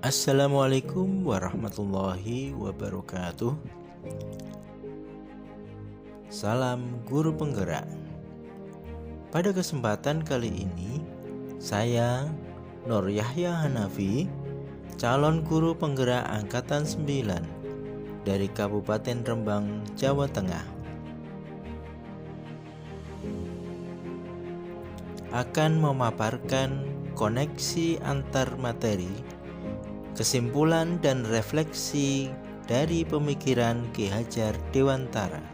Assalamualaikum warahmatullahi wabarakatuh. Salam guru penggerak. Pada kesempatan kali ini, saya Nur Yahya Hanafi, calon guru penggerak angkatan 9 dari Kabupaten Rembang, Jawa Tengah, akan memaparkan koneksi antar materi, kesimpulan dan refleksi dari pemikiran Ki Hajar Dewantara.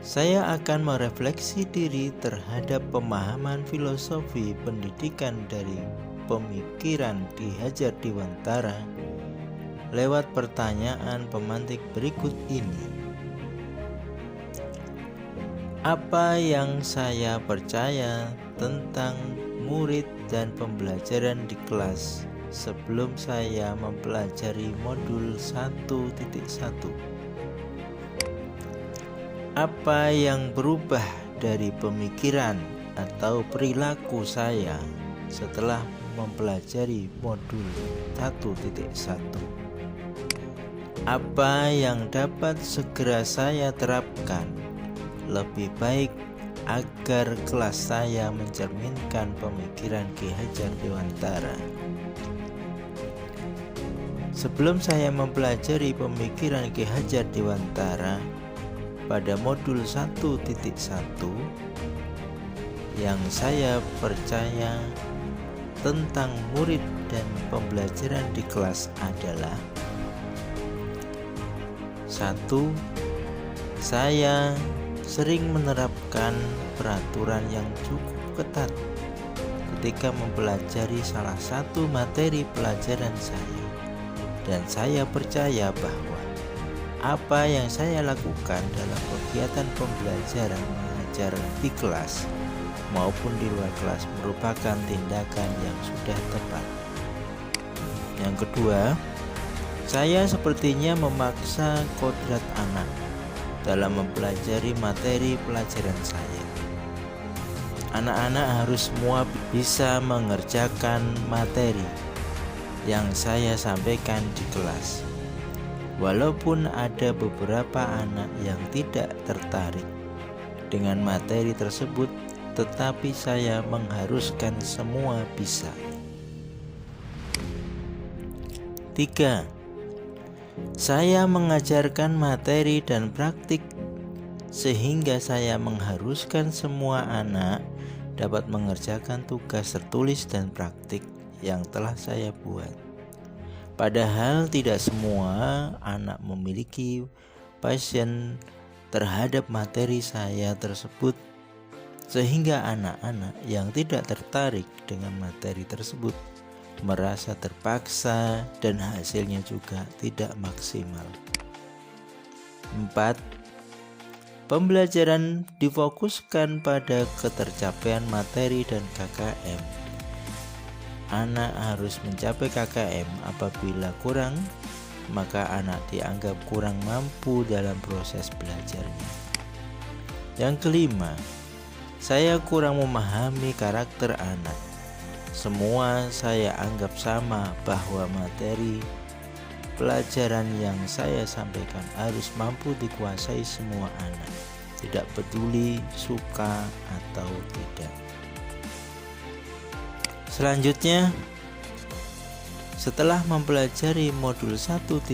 Saya akan merefleksi diri terhadap pemahaman filosofi pendidikan dari pemikiran Ki Hajar Dewantara lewat pertanyaan pemantik berikut ini. Apa yang saya percaya tentang murid dan pembelajaran di kelas sebelum saya mempelajari modul 1.1? Apa yang berubah dari pemikiran atau perilaku saya setelah mempelajari modul 1.1? Apa yang dapat segera saya terapkan lebih baik agar kelas saya mencerminkan pemikiran Ki Hajar Dewantara? Sebelum saya mempelajari pemikiran Ki Hajar Dewantara pada modul 1.1, yang saya percaya tentang murid dan pembelajaran di kelas adalah: 1. Saya sering menerapkan peraturan yang cukup ketat ketika mempelajari salah satu materi pelajaran saya, dan saya percaya bahwa apa yang saya lakukan dalam kegiatan pembelajaran mengajar di kelas maupun di luar kelas merupakan tindakan yang sudah tepat. Yang kedua, saya sepertinya memaksa kodrat anak dalam mempelajari materi pelajaran saya. Anak-anak harus semua bisa mengerjakan materi yang saya sampaikan di kelas. Walaupun ada beberapa anak yang tidak tertarik dengan materi tersebut, tetapi saya mengharuskan semua bisa. 3. Saya mengajarkan materi dan praktik sehingga saya mengharuskan semua anak dapat mengerjakan tugas tertulis dan praktik yang telah saya buat. Padahal tidak semua anak memiliki passion terhadap materi saya tersebut, sehingga anak-anak yang tidak tertarik dengan materi tersebut merasa terpaksa dan hasilnya juga tidak maksimal. 4. Pembelajaran difokuskan pada ketercapaian materi dan KKM. Anak harus mencapai KKM. Apabila kurang, maka anak dianggap kurang mampu dalam proses belajarnya. Yang kelima, saya kurang memahami karakter anak. Semua saya anggap sama, bahwa materi pelajaran yang saya sampaikan harus mampu dikuasai semua anak, tidak peduli suka atau tidak. Selanjutnya, setelah mempelajari modul 1.1,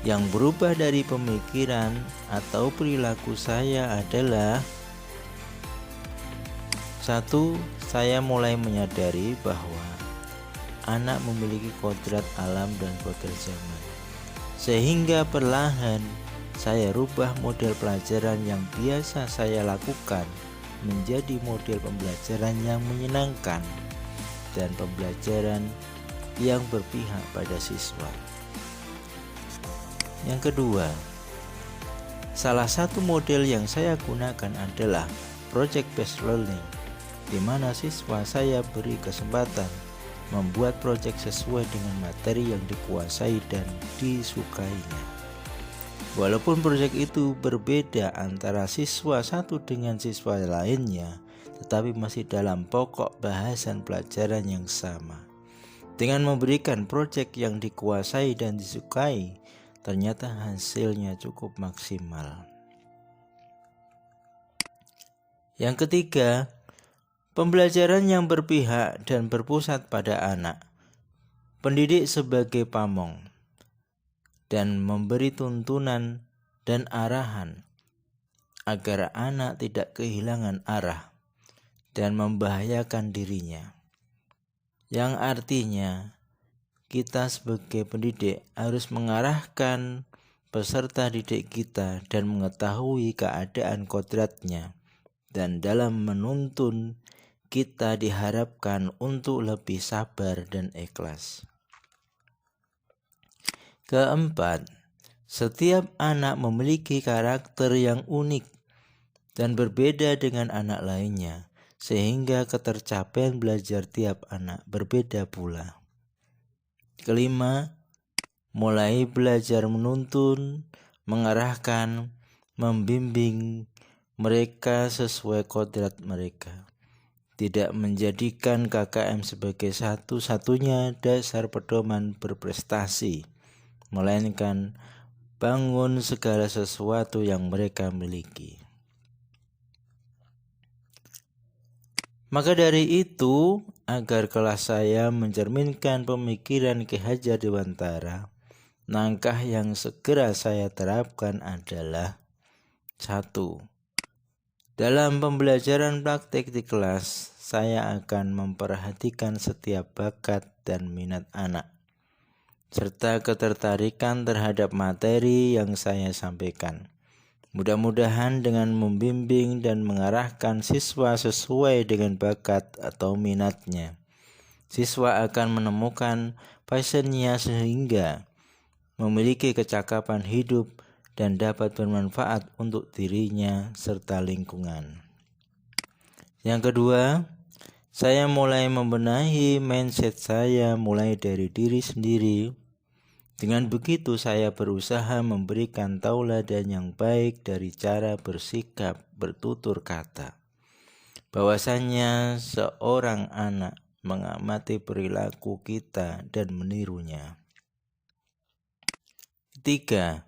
yang berubah dari pemikiran atau perilaku saya adalah: 1. Saya mulai menyadari bahwa anak memiliki kodrat alam dan kodrat zaman, sehingga perlahan saya rubah model pelajaran yang biasa saya lakukan menjadi model pembelajaran yang menyenangkan dan pembelajaran yang berpihak pada siswa. Yang kedua, salah satu model yang saya gunakan adalah project based learning, di mana siswa saya beri kesempatan membuat proyek sesuai dengan materi yang dikuasai dan disukainya. Walaupun proyek itu berbeda antara siswa satu dengan siswa lainnya, tetapi masih dalam pokok bahasan pelajaran yang sama. Dengan memberikan proyek yang dikuasai dan disukai, ternyata hasilnya cukup maksimal. Yang ketiga, pembelajaran yang berpihak dan berpusat pada anak. Pendidik sebagai pamong dan memberi tuntunan dan arahan agar anak tidak kehilangan arah dan membahayakan dirinya. Yang artinya kita sebagai pendidik harus mengarahkan peserta didik kita dan mengetahui keadaan kodratnya, dan dalam menuntun kita diharapkan untuk lebih sabar dan ikhlas. Keempat, setiap anak memiliki karakter yang unik dan berbeda dengan anak lainnya, sehingga ketercapaian belajar tiap anak berbeda pula. Kelima, mulai belajar menuntun, mengarahkan, membimbing mereka sesuai kodrat mereka. Tidak menjadikan KKM sebagai satu-satunya dasar pedoman berprestasi, melainkan bangun segala sesuatu yang mereka miliki. Maka dari itu, agar kelas saya mencerminkan pemikiran Ki Hajar Dewantara, langkah yang segera saya terapkan adalah: 1. Dalam pembelajaran praktik di kelas, saya akan memperhatikan setiap bakat dan minat anak, serta ketertarikan terhadap materi yang saya sampaikan. Mudah-mudahan dengan membimbing dan mengarahkan siswa sesuai dengan bakat atau minatnya, siswa akan menemukan passionnya sehingga memiliki kecakapan hidup dan dapat bermanfaat untuk dirinya serta lingkungan. Yang kedua, saya mulai membenahi mindset saya mulai dari diri sendiri. Dengan begitu saya berusaha memberikan tauladan yang baik dari cara bersikap, bertutur kata. Bahwasannya seorang anak mengamati perilaku kita dan menirunya. Ketiga,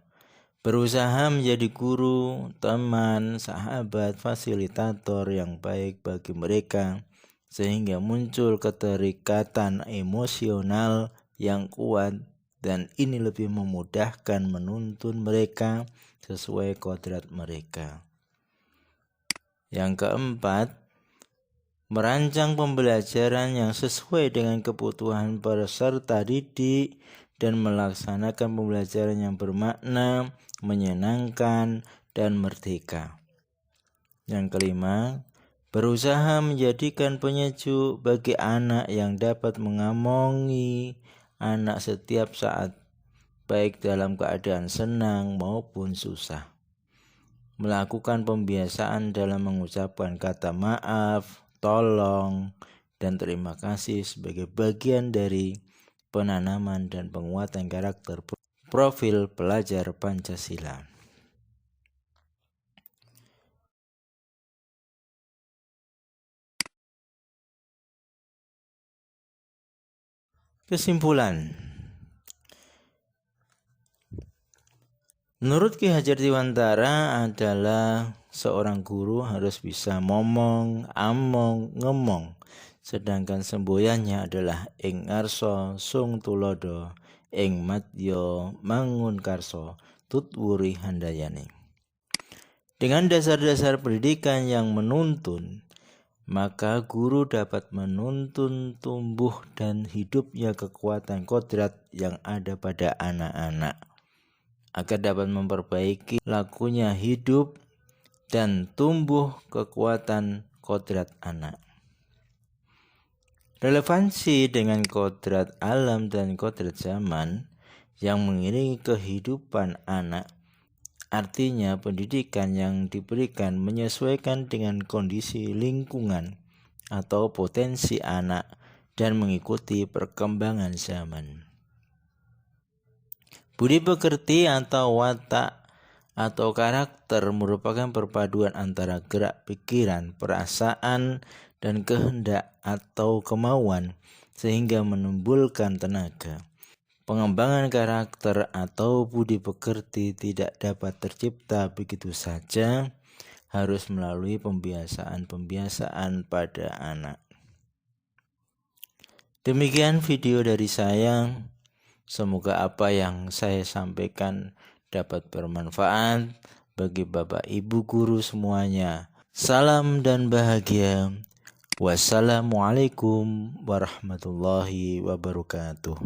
berusaha menjadi guru, teman, sahabat, fasilitator yang baik bagi mereka, sehingga muncul keterikatan emosional yang kuat, dan ini lebih memudahkan menuntun mereka sesuai kodrat mereka. Yang keempat, merancang pembelajaran yang sesuai dengan kebutuhan peserta didik dan melaksanakan pembelajaran yang bermakna, menyenangkan, dan merdeka. Yang kelima, berusaha menjadikan penyejuk bagi anak yang dapat mengamongi anak setiap saat, baik dalam keadaan senang maupun susah. Melakukan pembiasaan dalam mengucapkan kata maaf, tolong, dan terima kasih sebagai bagian dari penanaman dan penguatan karakter profil pelajar Pancasila. Kesimpulan, menurut Ki Hajar Dewantara adalah seorang guru harus bisa momong, among, ngemong, sedangkan semboyannya adalah ing ngarsa sung tulodo, ing madya mangun karso tutwuri handayani. Dengan dasar-dasar pendidikan yang menuntun, maka guru dapat menuntun tumbuh dan hidupnya kekuatan kodrat yang ada pada anak-anak, agar dapat memperbaiki lakunya hidup dan tumbuh kekuatan kodrat anak. Relevansi dengan kodrat alam dan kodrat zaman yang mengiringi kehidupan anak, artinya pendidikan yang diberikan menyesuaikan dengan kondisi lingkungan atau potensi anak dan mengikuti perkembangan zaman. Budi pekerti atau watak atau karakter merupakan perpaduan antara gerak pikiran, perasaan, dan kehendak atau kemauan sehingga menimbulkan tenaga. Pengembangan karakter atau budi pekerti tidak dapat tercipta begitu saja, harus melalui pembiasaan-pembiasaan pada anak. Demikian video dari saya. Semoga apa yang saya sampaikan dapat bermanfaat bagi Bapak Ibu guru semuanya. Salam dan bahagia. Wassalamualaikum warahmatullahi wabarakatuh.